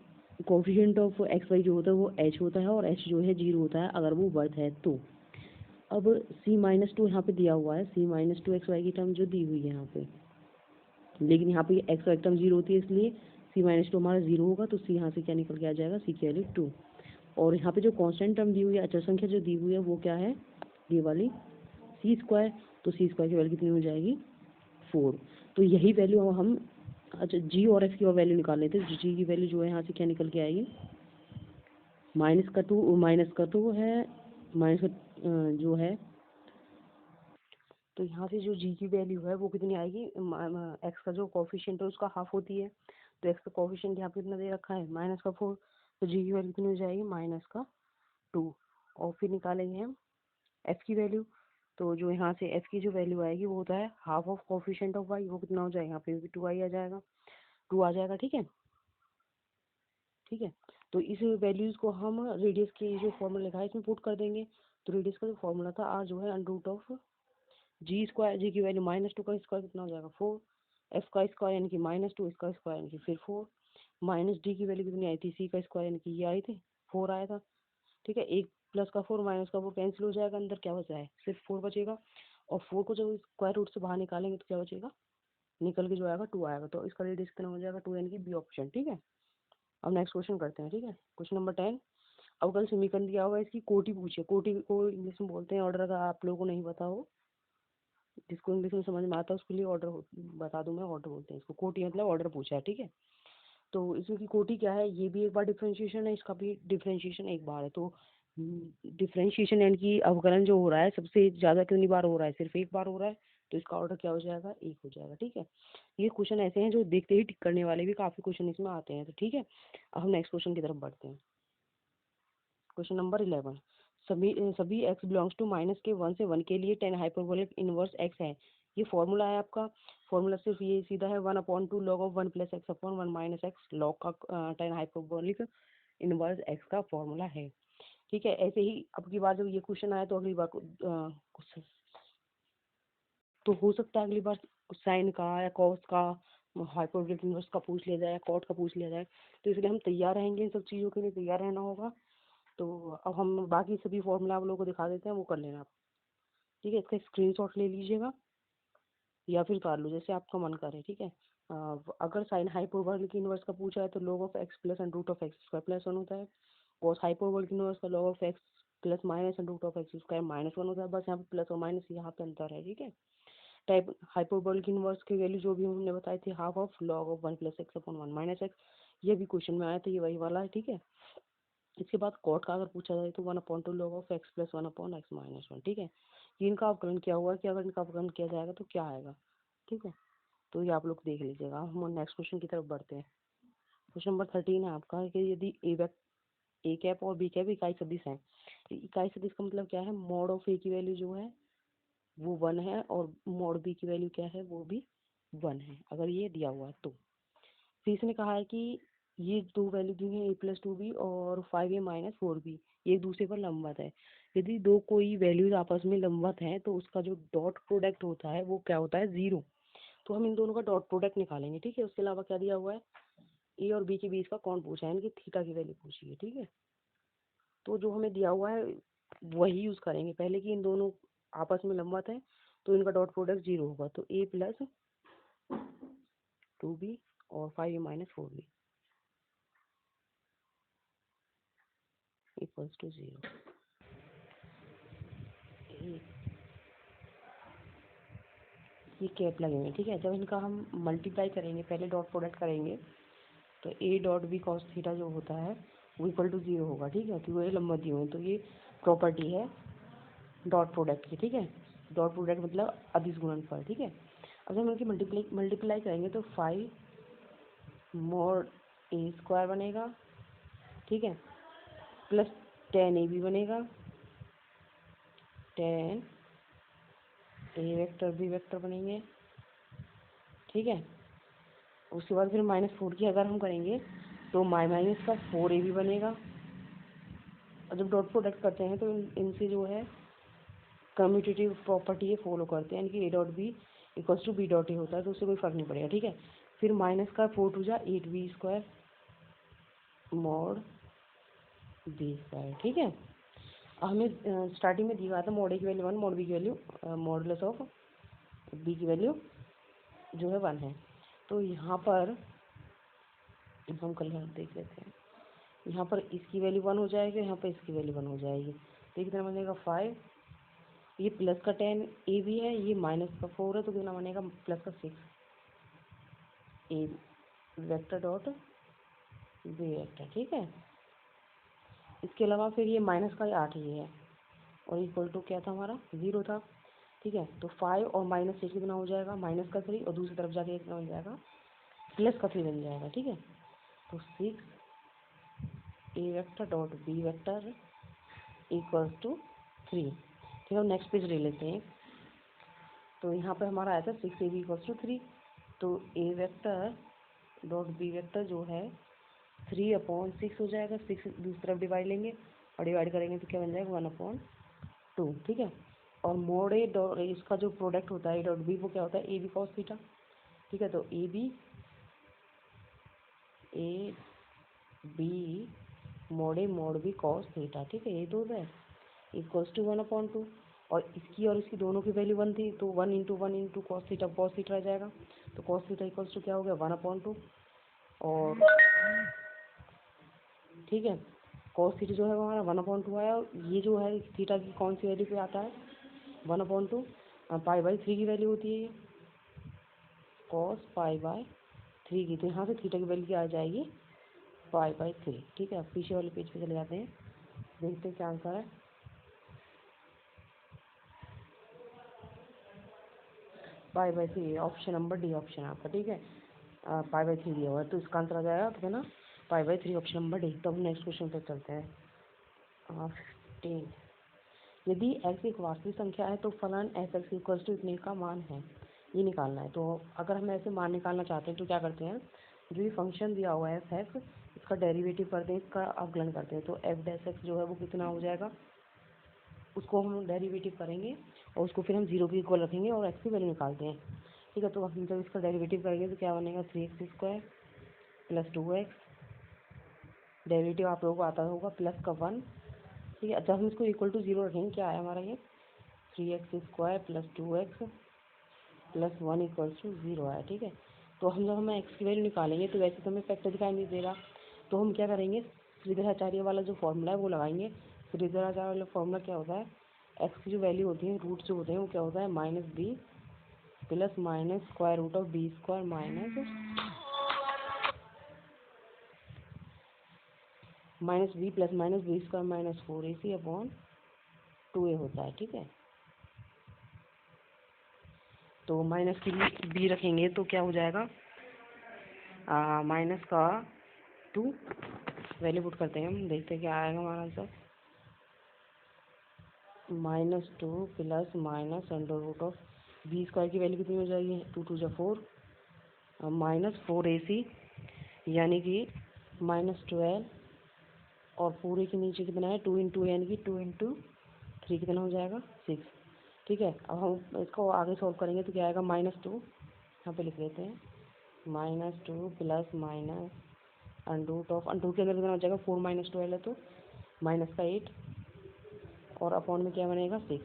A: कोफिशिएंट ऑफ एक्स वाई जो होता है वो एच होता है और एच जो है 0 होता है अगर वो वर्थ है तो। अब c-2 यहाँ पे दिया हुआ है, c-2xy की टर्म जो दी हुई है यहाँ पे, लेकिन यहाँ पे एक्स वाई टर्म 0 होती है, इसलिए c-2 हमारा 0 होगा, तो c यहाँ से क्या निकल के आ जाएगा, c की वैल्यू 2। और यहाँ पे जो कांस्टेंट टर्म दी हुई है, अचर संख्या जो दी हुई है वो क्या है, ये वाली c स्क्वायर, तो c स्क्वायर की वैल्यू कितनी हो जाएगी 4। तो यही वैल्यू हम अच्छा जी और एफ की और वैल्यू निकाल लेते हैं। जी की वैल्यू जो है यहाँ से क्या निकल के आएगी, माइनस का 2 है, माइनस का जो है, तो यहाँ से जो जी की वैल्यू है वो कितनी आएगी, एक्स का जो कोफिशिएंट है उसका हाफ होती है, तो एक्स का कोफिशिएंट यहाँ पे कितना दे रखा है -4, तो जी की वैल्यू कितनी हो जाएगी -2। और फिर निकालेंगे हम एफ की वैल्यू, तो जो यहाँ से एफ की जो वैल्यू आएगी वो होता है half of coefficient of y, वो कितना हो जाएगा, यहाँ पे भी 2i आ जाएगा, 2 आ जाएगा, ठीक है, ठीक है। तो इस वैल्यूज को हम रेडियस की जो फॉर्मूला लिखा है इसमें पुट कर देंगे। तो रेडियस का जो फॉर्मूला था आर जो है √ऑफ जी स्क्वायर, जी की वैल्यू -2 का स्क्वायर कितना हो जाएगा 4, एफ का स्क्वायर यानी कि -2, इसका स्क्वायर यानी कि फिर 4, माइनस डी की वैल्यू कितनी आई थी, सी का स्क्वायर यानी कि ये आई थी 4 आया था, ठीक है। एक प्लस का 4 माइनस का 4 कैंसिल हो जाएगा, अंदर क्या बचा है सिर्फ 4 बचेगा, और 4 को जब स्क्वायर रूट से बाहर निकालेंगे तो क्या बचेगा, निकल के जो आएगा 2 आएगा, तो इसका रेडियस कितना हो जाएगा 2 यानी कि बी ऑप्शन, ठीक है। अब नेक्स्ट क्वेश्चन करते हैं, ठीक है। क्वेश्चन नंबर 10, अवकल समीकरण दिया हुआ है, इसकी कोटि पूछिए। कोटि को इंग्लिश में बोलते हैं ऑर्डर, अगर आप लोगों को नहीं पता हो, जिसको इंग्लिश में समझ में आता है उसके लिए ऑर्डर बता दूं मैं, ऑर्डर बोलते हैं इसको, कोटि मतलब ऑर्डर पूछा है, ठीक है। तो इसमें की कोटि क्या है, ये भी एक बार डिफरेंशिएशन है, इसका भी डिफरेंशिएशन एक बार है। तो डिफरेंशिएशन यानी कि अवकलन जो हो रहा है सबसे ज़्यादा कितनी बार हो रहा है, सिर्फ एक बार हो रहा है, तो इसका ऑर्डर क्या हो जाएगा, एक हो जाएगा, ठीक है। ये क्वेश्चन ऐसे हैं जो देखते ही टिक करने वाले भी काफ़ी क्वेश्चन इसमें आते हैं, तो ठीक है। अब हम नेक्स्ट क्वेश्चन की तरफ बढ़ते हैं। क्वेश्चन नंबर 11, सभी x बिलोंग्स टू -1 से 1 के लिए tan हाइपरबोलिक इनवर्स x है। ये फॉर्मूला है आपका, फॉर्मूला सिर्फ ये सीधा है 1/2 log of 1 + x/1 - x log का tan हाइपरबोलिक इनवर्स x का फॉर्मूला है, ठीक है। ऐसे ही अब की बार जब ये क्वेश्चन आया तो अगली बार तो हो सकता है अगली बार साइन का या कॉस का हाइपरबोलिक इनवर्स का पूछ लिया जाए, कॉट का पूछ लिया जाए, तो इसलिए हम तैयार रहेंगे, इन सब चीज़ों के लिए तैयार रहना होगा। तो अब हम बाकी सभी फॉर्मूला आप लोगों को दिखा देते हैं, वो कर लेना आप, ठीक है। इसका स्क्रीनशॉट ले लीजिएगा या फिर उतार लो जैसे आपका मन करे, ठीक है। अगर साइन हाइपरबोलिक इनवर्स का पूछा है तो log of x plus √(x² +1 होता है, कॉस हाइपरबोलिक इनवर्स का log of x plus minus √(x² -1 होता है, बस यहाँ पे प्लस और माइनस यहाँ पे अंतर है, ठीक है। टाइप हाइपरबोलिक इनवर्स की वैल्यू जो भी हमने बताई थी half of log of 1 + x/1 - x, ये भी क्वेश्चन में आया था, ये वही वाला है, ठीक है। इसके बाद कॉट का अगर पूछा जाए तो 1/2 log of x plus 1/x minus 1, ठीक है। ये इनका अवकलन क्या हुआ कि अगर इनका अवकलन किया जाएगा तो क्या आएगा, ठीक है। तो ये आप लोग देख लीजिएगा। हम नेक्स्ट क्वेश्चन की तरफ बढ़ते हैं। क्वेश्चन नंबर 13 है आपका कि यदि ए कैप और बी कैप इकाई सदिश हैं। इकाई सदिश का मतलब क्या है, मॉड ऑफ ए की वैल्यू जो है वो 1 है और मॉड बी की वैल्यू क्या है, वो भी 1 है, अगर ये दिया हुआ है तो। फिर इसने कहा है कि ये दो वैल्यू दी है a+2b और 5a माइनस 4b, ये एक दूसरे पर लंबवत है। यदि दो कोई वैल्यूज आपस में लंबवत हैं तो उसका जो डॉट प्रोडक्ट होता है वो क्या होता है, 0। तो हम इन दोनों का डॉट प्रोडक्ट निकालेंगे, ठीक है। उसके अलावा क्या दिया हुआ है, ए और बी के बीच का कौन पूछा है, इनकी थीटा की वैल्यू पूछी है, ठीक है। तो जो हमें दिया हुआ है वही यूज़ करेंगे पहले कि इन दोनों आपस में लंबवत है तो इनका डॉट प्रोडक्ट 0 होगा। तो a+2b और 5a minus 4b equals to 0। ये कैप लगेंगे, ठीक है। जब इनका हम मल्टीप्लाई करेंगे, पहले डॉट प्रोडक्ट करेंगे, तो a dot b cos theta जो होता है वो इक्वल टू 0 होगा, ठीक है, क्योंकि ये लंबवत दिए हुए हैं। तो ये प्रॉपर्टी है डॉट प्रोडक्ट की, ठीक है। डॉट प्रोडक्ट मतलब अदिश गुणनफल, ठीक है। अब जब हम इनकी मल्टीप्लाई करेंगे तो 5 मॉड ए स्क्वायर बनेगा, ठीक है, प्लस 10 ए बी बनेगा, 10 ए वेक्टर बी वेक्टर बनेंगे, ठीक है। उसके बाद फिर -4 की अगर हम करेंगे तो माइनस का 4a भी बनेगा। और जब डॉट प्रोडक्ट करते हैं तो इनसे जो है कम्यूटेटिव प्रॉपर्टी ये फॉलो करते हैं, यानी कि a dot b equals to b dot a होता है, तो उससे कोई फर्क नहीं पड़ेगा, ठीक है। फिर माइनस का 4 टू जा 8b square mod B square, ठीक है। हमें स्टार्टिंग में दिया था मॉड ए की वैल्यू 1, मॉड बी की वैल्यू मॉडुलस ऑफ बी की वैल्यू जो है 1 है। तो यहाँ पर हम कल देख लेते हैं, यहाँ पर इसकी वैल्यू 1 हो जाएगी, यहाँ पर इसकी वैल्यू 1 हो जाएगी, तो कितना बनेगा 5, ये प्लस का 10 ए भी है, ये माइनस का 4 है, तो कितना बनेगा प्लस का 6 A vector dot B vector, ठीक है। इसके अलावा फिर ये माइनस का 8 ये है और इक्वल टू क्या था हमारा 0 था, ठीक है। तो 5 और -6 कितना हो जाएगा, -3, और दूसरी तरफ जाके कितना बन जाएगा, +3 बन जाएगा, ठीक है। तो 6 A vector dot B vector equals to 3, ठीक है। नेक्स्ट पेज ले लेते हैं। तो यहाँ पे हमारा आया था 6ab इक्वल्स टू 3, तो ए वेक्टर डॉट बी वेक्टर जो है 3/6 हो जाएगा, 6 दूसरी तरफ डिवाइड लेंगे और डिवाइड करेंगे तो क्या बन जाएगा 1/2, ठीक है। और मोड ए डॉट इसका जो प्रोडक्ट होता है डॉट बी वो क्या होता है ए बी कॉस थीटा, ठीक है। तो a b mod b cos theta, ठीक है, ये दो है इक्वल्स टू 1/2, और इसकी दोनों की वैल्यू 1 थी, तो 1 × 1 × कॉस थीटा रह जाएगा। तो कॉस थीटा इक्वल्स टू क्या हो गया 1/2, और ठीक है, कॉस थीटा जो है वो हमारा 1/2 आया, और ये जो है थीटा की कौन सी वैल्यू पे आता है 1/2 π/3 की वैल्यू होती है ये कॉस π/3 की, तो यहाँ से थीटा की वैल्यू क्या आ जाएगी π/3, ठीक है। पीछे वाले पेज पे चले जाते हैं, देखते हैं क्या आंसर है। π/3 ऑप्शन नंबर डी ऑप्शन है आपका, ठीक है। π/3 दिया हुआ है तो इसका आंसर आ जाएगा तो है ना π/3 ऑप्शन नंबर डी। तो हम नेक्स्ट क्वेश्चन पे चलते हैं। 15 यदि x एक वास्तविक संख्या है तो फलन f(x) इक्वल्स टू इतने का मान है, ये निकालना है। तो अगर हम ऐसे मान निकालना चाहते हैं तो क्या करते हैं, जो ये फंक्शन दिया हुआ है f(x) इसका डेरिवेटिव करते हैं, इसका अवकलन करते हैं। तो f(x) जो है वो कितना हो जाएगा, उसको हम डेरिवेटिव करेंगे और उसको फिर हम 0 के इक्वल रखेंगे और x की वैल्यू निकालते हैं, ठीक है। तो हम जब इसका डेरिवेटिव करेंगे तो क्या बनेगा 3x² + 2x, डेरिवेटिव आप लोगों को आता होगा प्लस का 1, ठीक है। जब हम इसको इक्वल टू 0 रखेंगे क्या आया हमारा ये 3x² + 2x + 1 इक्वल्स टू 0 आया, ठीक है। तो हम जब हमें x की वैल्यू निकालेंगे तो वैसे तो हमें फैक्टर दिखाई नहीं देगा, तो हम क्या करेंगे श्रीधराचार्य वाला जो फॉर्मूला है वो लगाएंगे। श्रीधराचार्य वाला फॉर्मूला क्या होता है, x की जो वैल्यू होती है रूट जो होते हैं वो क्या होता है -b + -√(b² - minus b plus minus b square minus 4ac upon 2a होता है, ठीक है। तो माइनस की बी रखेंगे तो क्या हो जाएगा, माइनस का 2 वैल्यू पुट करते हैं हम, देखते हैं क्या आएगा हमारा answer. -2 plus minus under root of b square की वैल्यू कितनी हो जाएगी, 2 2 जा 4 माइनस 4ac यानी कि -12 और पूरे के नीचे कितना है 2 इंटू यानी कि 2 इंटू 3 कितना हो जाएगा 6, ठीक है। अब हम इसको आगे सॉल्व करेंगे तो क्या आएगा, -2 यहाँ पे लिख लेते हैं, -2 plus minus under root of under root के अंदर कितना हो जाएगा 4 - 12 है तो माइनस का 8 और अपॉन में क्या बनेगा 6।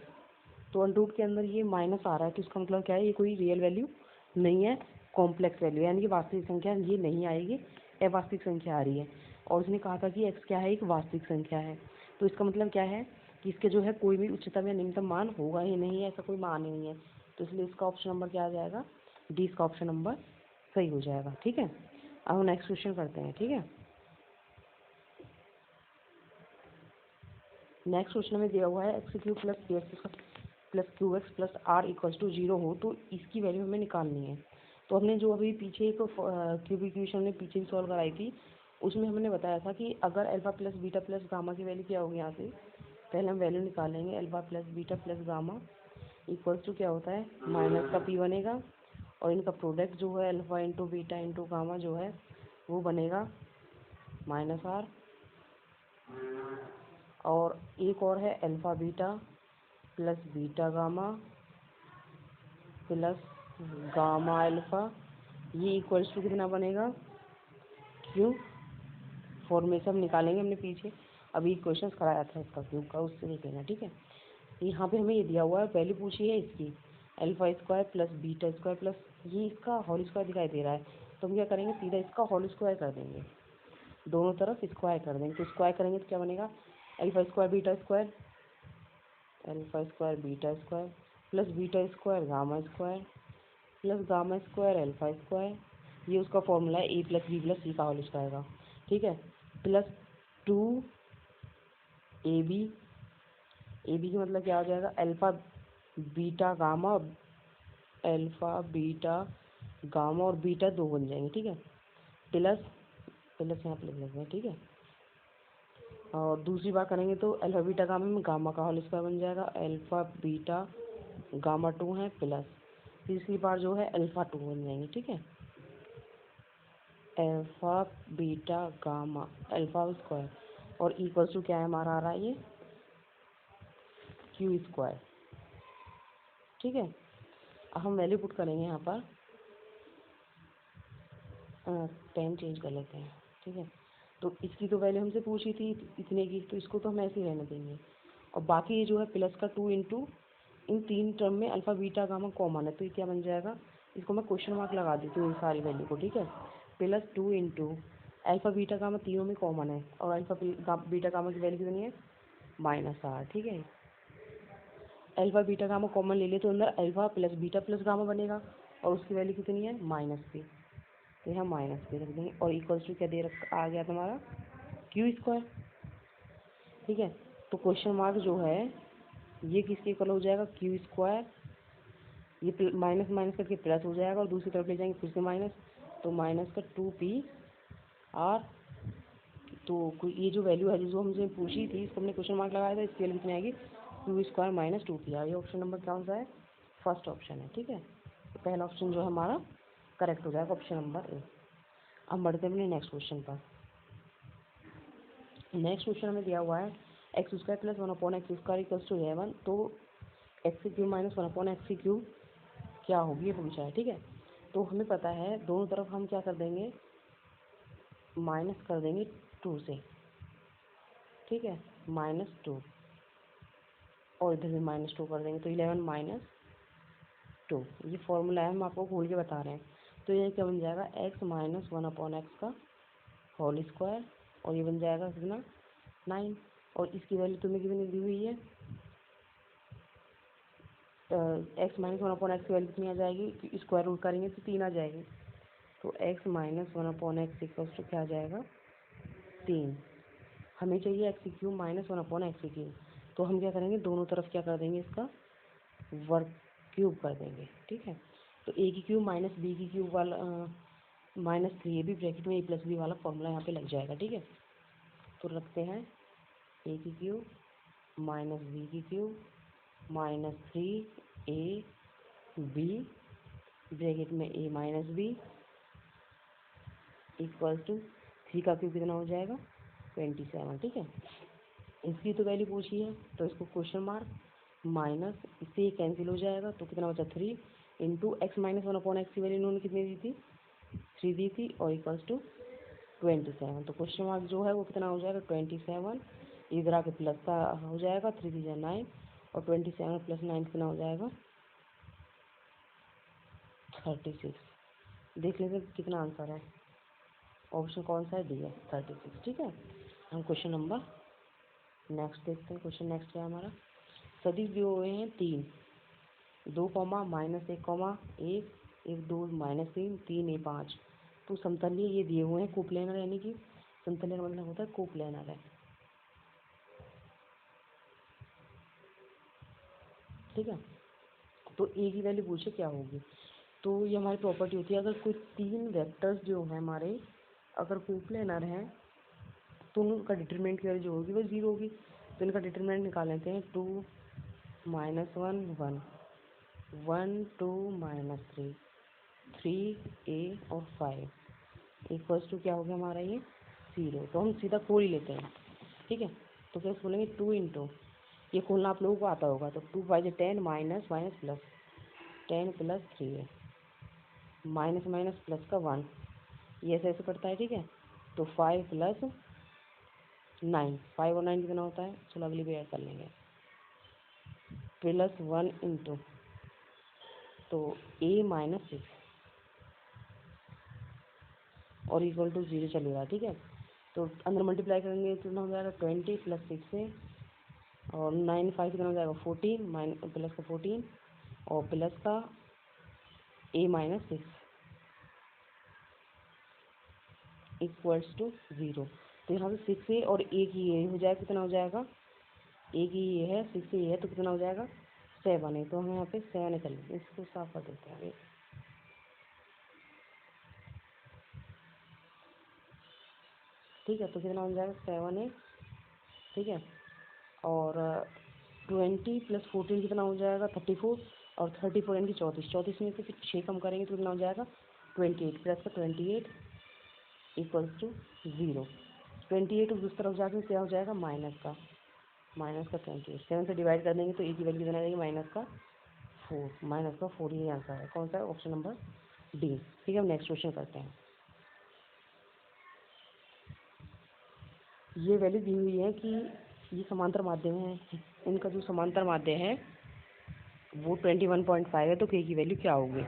A: तो अंडरूट के अंदर ये माइनस आ रहा है तो इसका मतलब क्या है, ये कोई रियल वैल्यू नहीं है, कॉम्प्लेक्स वैल्यू यानी कि वास्तविक संख्या ये नहीं आएगी, अवास्तविक संख्या आ रही है। और उसने कहा था कि x क्या है, एक वास्तविक संख्या है। तो इसका मतलब क्या है कि इसके जो है कोई भी उच्चतम या निम्नतम मान होगा ही नहीं है, ऐसा कोई मान ही नहीं है। तो इसलिए इसका ऑप्शन नंबर क्या आ जाएगा, डी इसका ऑप्शन नंबर सही हो जाएगा, ठीक है। अब हम नेक्स्ट क्वेश्चन करते हैं, ठीक है। नेक्स्ट क्वेश्चन में दिया हुआ है x³ plus px plus qx plus r equals to 0 हो तो इसकी वैल्यू हमें निकालनी है। तो हमने जो अभी पीछे एक क्यूब इक्वेशन में पीछे भी सॉल्व कराई थी, उसमें हमने बताया था कि अगर alpha plus beta plus gamma की वैल्यू क्या होगी, यहाँ से पहले हम वैल्यू निकालेंगे, alpha plus beta plus gamma equals to क्या होता है, माइनस का p बनेगा और इनका प्रोडक्ट जो है alpha into beta into gamma जो है वो बनेगा -r, और एक और है alpha beta plus beta gamma plus gamma alpha, ये इक्वल्स टू कितना बनेगा क्यू, फॉर्मेशन निकालेंगे हमने पीछे अभी क्वेश्चन कराया था इसका क्यूब का, उससे देख लेना, ठीक है। यहाँ पे हमें ये दिया हुआ है, वैल्यू पूछी है इसकी alpha square plus beta square plus ये इसका होल स्क्वायर दिखाई दे रहा है, तो हम क्या करेंगे, सीधा इसका होल स्क्वायर कर देंगे, दोनों तरफ स्क्वायर कर देंगे। तो स्क्वायर करेंगे तो क्या बनेगा, alpha square beta square plus beta square gamma square plus gamma square alpha square, ये उसका फॉर्मूला है a plus B plus C का होल स्क्वायर का, ठीक है। प्लस 2ab, ab की मतलब क्या हो जाएगा, अल्फा बीटा और बीटा 2 बन जाएंगे, ठीक है। प्लस यहाँ पे लिख लेते हैं, ठीक है। और दूसरी बार करेंगे तो अल्फा बीटा गामा में गामा का होल स्क्वायर बन जाएगा, अल्फा बीटा गामा 2 है प्लस तीसरी बार जो है अल्फा 2 बन जाएंगे, ठीक है। Alpha beta gamma alpha square और इक्वल टू क्या है हमारा आ रहा है ये क्यू स्क्वायर, ठीक है। अब हम वैल्यू पुट करेंगे यहाँ पर, पेन चेंज कर लेते हैं, ठीक है। तो इसकी तो वैल्यू हमसे पूछी थी इतने की, तो इसको तो हम ऐसे ही रहने देंगे। और बाकी ये जो है प्लस का 2 इंटू इन तीन टर्म में अल्फा बीटा गामा कॉमन है, तो ये क्या बन जाएगा, इसको मैं क्वेश्चन मार्क लगा देती हूँ इन सारी वैल्यू को, ठीक है। Plus 2 into alpha beta gamma तीनों में कॉमन है और अल्फा बीटा गामा की वैल्यू कितनी है -r, ठीक है। अल्फा बीटा गामा कॉमन ले लिए तो अंदर alpha plus beta plus gamma बनेगा और उसकी वैल्यू कितनी है -p, तो यहाँ -p रख देंगे और इक्वल्स टू क्या दे रखा आ गया तुम्हारा क्यू स्क्वायर, ठीक है। तो क्वेश्चन मार्क जो है ये किसके इक्वल हो जाएगा, क्यू स्क्वायर, ये माइनस माइनस करके प्लस हो जाएगा और दूसरी तरफ ले जाएंगे फिर से माइनस, तो माइनस का 2pr। तो ये जो वैल्यू है जो हमसे पूछी थी इसको हमने क्वेश्चन मार्क लगाया था, इसकी वैल्यू कितनी आएगी क्यू स्क्वायर माइनस 2pr। ये ऑप्शन नंबर कौन सा है, फर्स्ट ऑप्शन है, ठीक है। तो पहला ऑप्शन जो है हमारा करेक्ट हो जाएगा, ऑप्शन नंबर ए। अब बढ़ते हैं अपने नेक्स्ट क्वेश्चन पर। नेक्स्ट क्वेश्चन हमें दिया हुआ है x square plus 1/x² equals to 11, तो x³ माइनस 1/x³ क्या होगी ये पूछा है, ठीक है। तो हमें पता है दोनों तरफ हम क्या कर देंगे, माइनस कर देंगे 2 से, ठीक है, -2 और इधर भी -2 कर देंगे तो 11 - 2, ये फॉर्मूला है, हम आपको खोल के बता रहे हैं। तो ये क्या बन जाएगा, x माइनस 1/x का होल स्क्वायर और ये बन जाएगा कितना 9, और इसकी वैल्यू तुम्हें कितनी दी हुई है, x माइनस 1/x की वैल्यू कितनी आ जाएगी, स्क्वायर रूट करेंगे तो 3 आ जाएगी, तो x minus 1/x equals to क्या आ जाएगा 3, हमें चाहिए x cube minus 1/x cube. तो हम क्या करेंगे, दोनों तरफ क्या कर देंगे, इसका वर्ग क्यूब कर देंगे, ठीक है। तो ए की क्यूब माइनस बी की क्यूब वाला माइनस 3ab ब्रैकेट में a प्लस बी वाला फॉर्मूला यहाँ पे लग जाएगा, ठीक है। तो रखते हैं ए की क्यूब माइनस बी की क्यूब माइनस 3ab ब्रैकेट में a minus b equal to 3 का क्यूब कितना हो जाएगा 27, ठीक है। इसकी तो वैल्यू पूछी है तो इसको क्वेश्चन मार्क माइनस, इससे कैंसिल हो जाएगा तो कितना बचा 3 इंटू एक्स माइनस 1/x की वैल्यू इन्होंने कितनी दी थी 3 दी थी और इक्वल्स टू 27। तो क्वेश्चन मार्क जो है वो कितना हो जाएगा 27, इधर आके प्लस का हो जाएगा 3 3 9 और 27 प्लस 9 कितना हो जाएगा 36। देख लेते कितना आंसर है, ऑप्शन कौन सा है, डी है 36, ठीक है। हम क्वेश्चन नंबर नेक्स्ट देखते हैं। क्वेश्चन नेक्स्ट क्या है हमारा, सदिश दिए हुए हैं 3 2 माइनस 1 1 2 माइनस 3 3 a 5। तो समतलीय ये दिए हुए हैं कोप्लेनर, यानी कि समतलीय का मतलब होता है कोप्लेनर है, ठीक है। तो ए की वैल्यू पूछे क्या होगी, तो ये हमारी प्रॉपर्टी होती है, अगर कोई 3 वेक्टर्स जो हैं हमारे अगर कोप्लेनर हैं तो उनका डिटरमिनेंट की वैल्यू जो होगी वो 0 होगी। तो इनका डिटरमिनेंट निकाल लेते हैं 2 -1 1 1 2 -3 3 a और 5 इक्वल्स टू क्या हो गया हमारा ये 0। तो हम सीधा खोल ही लेते हैं, ठीक है। तो कैसे खोलेंगे 2 इंटू, ये खोलना आप लोगों को आता होगा, तो 2 5 10 माइनस माइनस प्लस 10 प्लस 3 है माइनस माइनस प्लस का 1, ये ऐसे ऐसे पड़ता है, ठीक है। तो 5 प्लस 9 5 और 9 कितना होता है, चलो अगली भी ऐड कर लेंगे, प्लस 1 इंटू तो a माइनस 6 और इक्वल टू 0 चलेगा, ठीक है। तो अंदर मल्टीप्लाई करेंगे तो कितना हो जाएगा 20 प्लस 6 से और 9 5 कितना हो जाएगा 14 माइनस प्लस का 14 और प्लस का a माइनस 6 इक्वल्स टू 0। तो यहाँ से 6 a और a की ये हो जाएगा, कितना हो जाएगा a की ये है 6 a है तो कितना हो जाएगा 7 है। तो हम यहाँ पे 7 कर लेते हैं, इसको साफ कर देते हैं, ठीक है। तो कितना हो जाएगा 7 है, ठीक है। और 20 प्लस 14 कितना हो जाएगा 34 और 34 यानी कि 34 में से फिर 6 कम करेंगे तो कितना हो जाएगा 28 प्लस का 28 इक्वल्स टू 0। 28 उस तरफ जाके क्या हो जाएगा माइनस का 28 7 से डिवाइड कर देंगे तो ए की वैल्यू कितना आएगी माइनस का 4 ये आंसर है, कौन सा है ऑप्शन नंबर डी, ठीक है। हम नेक्स्ट क्वेश्चन करते हैं। ये वैल्यू दी हुई है कि ये समांतर माध्यम है, इनका जो समांतर माध्य है वो 21.5 है, तो के की वैल्यू क्या होगी।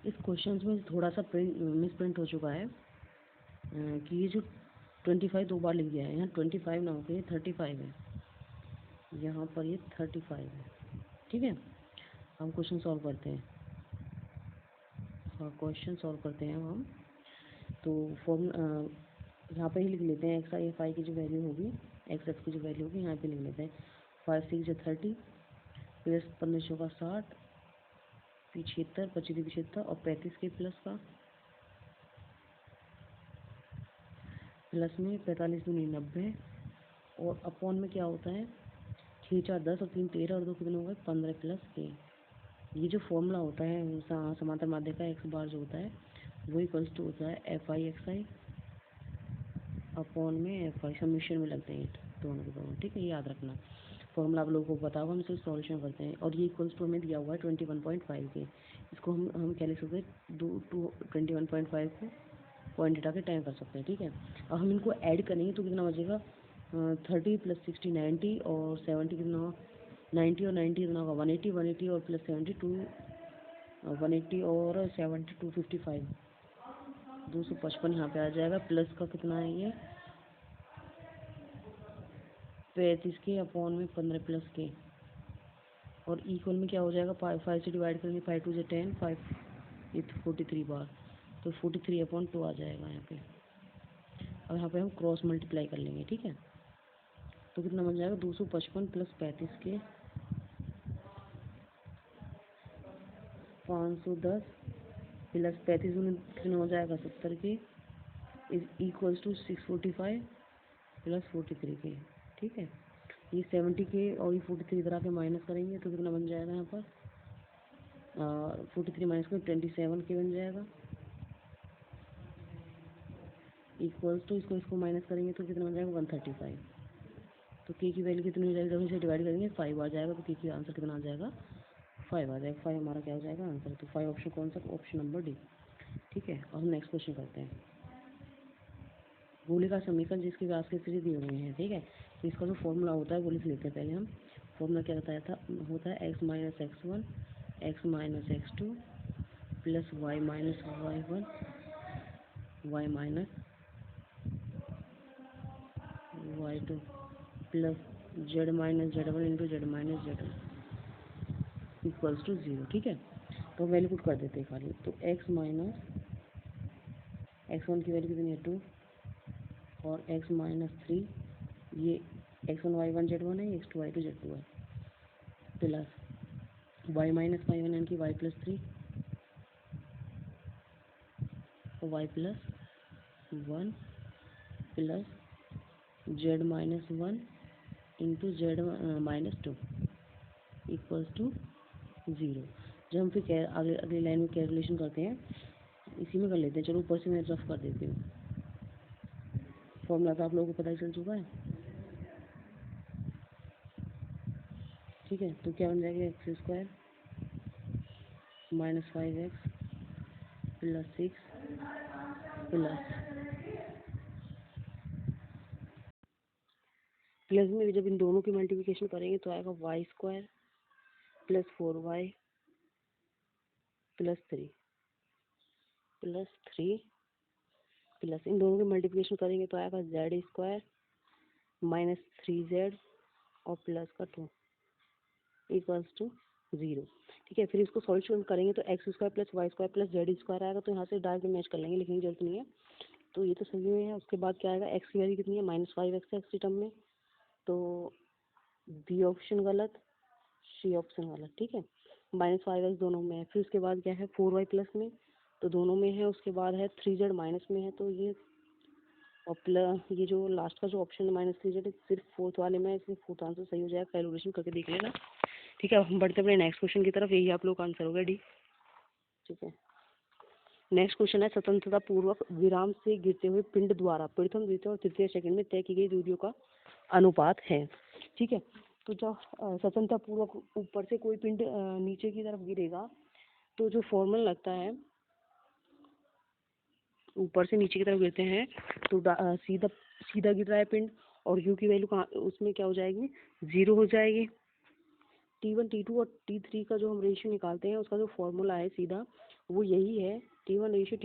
A: इस क्वेश्चन में थोड़ा सा मिस प्रिंट हो चुका है कि ये जो 25 दो बार लिख दिया है, यहाँ 25 ना होकर ये 35 है, यहाँ पर ये 35 है, ठीक है। हम क्वेश्चन सॉल्व करते हैं, क्वेश्चन सॉल्व करते हैं हम। तो फॉर्म यहाँ पे ही लिख लेते हैं, एक्स आई एफ आई की जो वैल्यू होगी एक्स एक्स की जो वैल्यू होगी यहाँ पे लिख लेते हैं 5 6 30 प्लस 15 का 60 75 25 75 और 35 के प्लस का प्लस में 45 दूनी 90 और अपॉन में क्या होता है 6 4 10 और 3 13 और 2 कितने हो गए 15 प्लस के। ये जो फॉर्मूला होता है समांतर माध्य का एक्स बार जो होता है वो इक्वल्स टू होता है F I x I upon में एफ आई, समीशन में लगते हैं दोनों के दोनों, ठीक है। याद रखना फॉर्मूला आप लोगों को बताओ, हम इसे सॉल्यूशन करते हैं। और ये इक्वल्स टू हमें दिया हुआ है 21.5 के, इसको हम क्या लिख सकते हैं 21.5 को पॉइंट हटा के टाइम कर सकते हैं, ठीक है। और हम इनको ऐड करेंगे तो कितना बचेगा 30 प्लस 60 90 और 70 कितना 90 और 90 कितना होगा 180 180 और प्लस 72 180 और 70 255 255 यहाँ पे आ जाएगा, प्लस का कितना है ये 35 के अपॉन में 15 प्लस के और इक्वल में क्या हो जाएगा 5 से डिवाइड करेंगे 5 2 से 10 5 43 बार तो 43/2 आ जाएगा यहाँ पे। अब यहाँ पे हम क्रॉस मल्टीप्लाई कर लेंगे, ठीक है। तो कितना बन जाएगा 255 प्लस 35 के 510 प्लस 35 में कितना हो जाएगा 70 के इज इक्वल्स टू 645 प्लस 43 के, ठीक है। ये 70 के और ये 43 इधर आके माइनस करेंगे तो कितना बन जाएगा यहाँ पर 43 माइनस में 27 के बन जाएगा इक्वल्स टू इसको माइनस करेंगे तो कितना बन जाएगा 135। तो के की वैल्यू कितनी हो जाएगी जब इसे डिवाइड करेंगे 5 आ जाएगा, तो के की आंसर कितना आ जाएगा 5 आ जाएगा। 5 हमारा क्या हो जाएगा आंसर। तो 5 ऑप्शन कौन सा, ऑप्शन नंबर डी, ठीक है। और हम नेक्स्ट क्वेश्चन करते हैं। गोले का समीकरण जिसके व्यास के सीधे दिए हुए हैं, ठीक है। तो इसका जो फॉर्मूला होता है वो लिख लेते हैं पहले हम। फॉर्मूला क्या होता है x minus x1 x minus x2 plus y minus y1 y minus y2 plus z minus z1 into z minus z2 equals to 0, ठीक है। तो वैल्यू पुट कर देते हैं खाली। तो x माइनस x1 की वैल्यू कितनी है 2 और x माइनस 3 ये x1 y1 z1 है, x2 y2 z2 है, प्लस y माइनस y1 यानी कि y plus 3 y plus 1 plus z minus 1 into z minus 2 equals to 0। जब हम फिर अगली लाइन में कैलकुलेशन करते हैं इसी में कर लेते हैं। चलो ऊपर से मैं रफ कर देती हूँ। फॉर्मूला तो आप लोगों को पता ही चल चुका है, ठीक है। तो क्या बन जाएगा X square minus 5x plus 6 plus में जब इन दोनों की मल्टीप्लिकेशन करेंगे तो आएगा Y square plus 4y plus 3 plus इन दोनों की मल्टीप्लिकेशन करेंगे तो आएगा जेड स्क्वायर माइनस 3z और प्लस का 2 इक्वल्स टू 0, ठीक है। फिर इसको सॉल्यूशन करेंगे तो x square plus y square plus z square आएगा। तो यहाँ से डायरेक्ट मैच कर लेंगे, लिखने की जरूरत नहीं है। तो ये तो सही में है। उसके बाद क्या आएगा एक्स की वैल्यू कितनी है -5x है एक्स टर्म में, तो बी ऑप्शन गलत, सी ऑप्शन गलत, ठीक है। -5x दोनों में है। फिर उसके बाद क्या है 4y प्लस में, तो दोनों में है। उसके बाद है 3z माइनस में है, तो ये और प्लस ये जो लास्ट का जो ऑप्शन है -3z सिर्फ फोर्थ वाले में है, इसलिए फोर्थ आंसर सही हो जाएगा। कैलकुलेशन करके देख लेना, ठीक है। अब हम बढ़ते अपने नेक्स्ट क्वेश्चन की तरफ। यही आप लोग का आंसर होगा डी, ठीक है। नेक्स्ट क्वेश्चन है स्वतंत्रता पूर्वक विराम से गिरते हुए पिंड द्वारा प्रथम द्वितीय और तृतीय सेकंड में तय की गई दूरियों का अनुपात है, ठीक है। तो जब स्वतंत्रता पूर्वक ऊपर से कोई पिंड नीचे की तरफ गिरेगा तो जो फॉर्मूला लगता है ऊपर से नीचे की तरफ गिरते हैं तो सीधा गिर रहा है पिंड और u की वैल्यू कहाँ उसमें क्या हो जाएगी 0 हो जाएगी। T1 T2 और T3 का जो हम रेशियो निकालते हैं उसका जो फॉर्मूला है सीधा वो यही है T1 रेशियो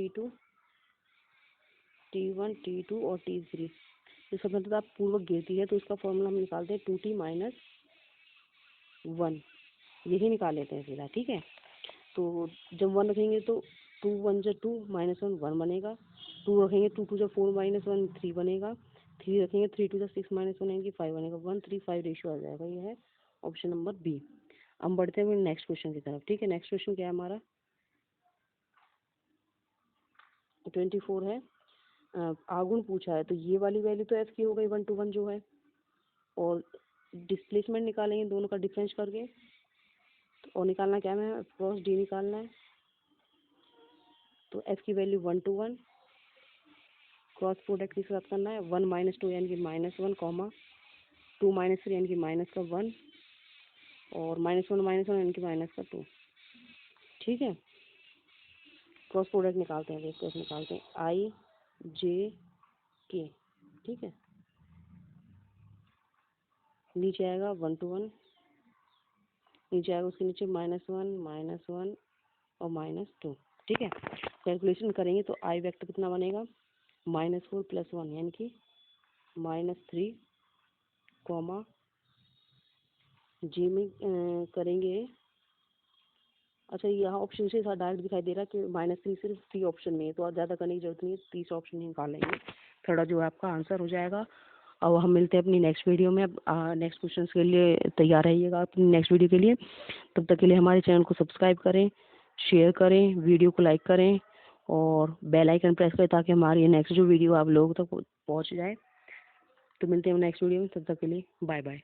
A: T2 और T3। जो स्वतंत्रता पूर्वक गिरती है तो उसका फॉर्मूला हम निकालते हैं 2T माइनस 1, यही निकाल लेते हैं सीधा, ठीक है। तो जब 1 रखेंगे तो 2 1 जा 2 -1 1 बनेगा। 2 रखेंगे 2 2 जा 4 -1 3 बनेगा। 3 रखेंगे 3 2 जा 6 -1 यानी कि 5 बनेगा। 1 3 5 रेशियो आ जाएगा। ये है ऑप्शन नंबर बी। हम बढ़ते हैं नेक्स्ट क्वेश्चन की तरफ, ठीक है। नेक्स्ट क्वेश्चन क्या है हमारा 24 है। आगुण पूछा है तो ये वाली वैल्यू तो एफ की हो गई 1 to 1 जो है, और डिस्प्लेसमेंट निकालेंगे दोनों का डिफरेंस करके, और निकालना क्या है क्रॉस डी निकालना है। तो एफ की वैल्यू 1 to 1 क्रॉस प्रोडक्ट के साथ करना है। 1 -2 यानी कि -1 कॉमा 2 -3 यानी कि -1 और -1 यानी कि -2, ठीक है। क्रॉस प्रोडक्ट निकालते हैं, देखते हैं निकालते हैं आई जे के, ठीक है। नीचे आएगा 1 to 1, नीचे आएगा उसके नीचे -1 और -2, ठीक है। कैलकुलेशन करेंगे तो आई वेक्टर कितना बनेगा -4 + 1 यानी कि -3 कॉमा जे में करेंगे। अच्छा यहाँ ऑप्शन से डायरेक्ट दिखाई दे रहा है कि -3 सिर्फ सी ऑप्शन में है, तो ज़्यादा करने की जरूरत नहीं है, तीसरा ऑप्शन निकाल लेंगे थर्ड जो है आपका आंसर हो जाएगा। अब हम मिलते हैं अपनी नेक्स्ट वीडियो में। नेक्स्ट क्वेश्चन के लिए तैयार रहिएगा अपनी नेक्स्ट वीडियो के लिए। तब तक के लिए हमारे चैनल को सब्सक्राइब करें, शेयर करें, वीडियो को लाइक करें और बेल आइकन प्रेस करें ताकि हमारी नेक्स्ट जो वीडियो आप लोगों तक पहुंच जाए। तो मिलते हैं नेक्स्ट वीडियो में, तब तक के लिए बाय बाय।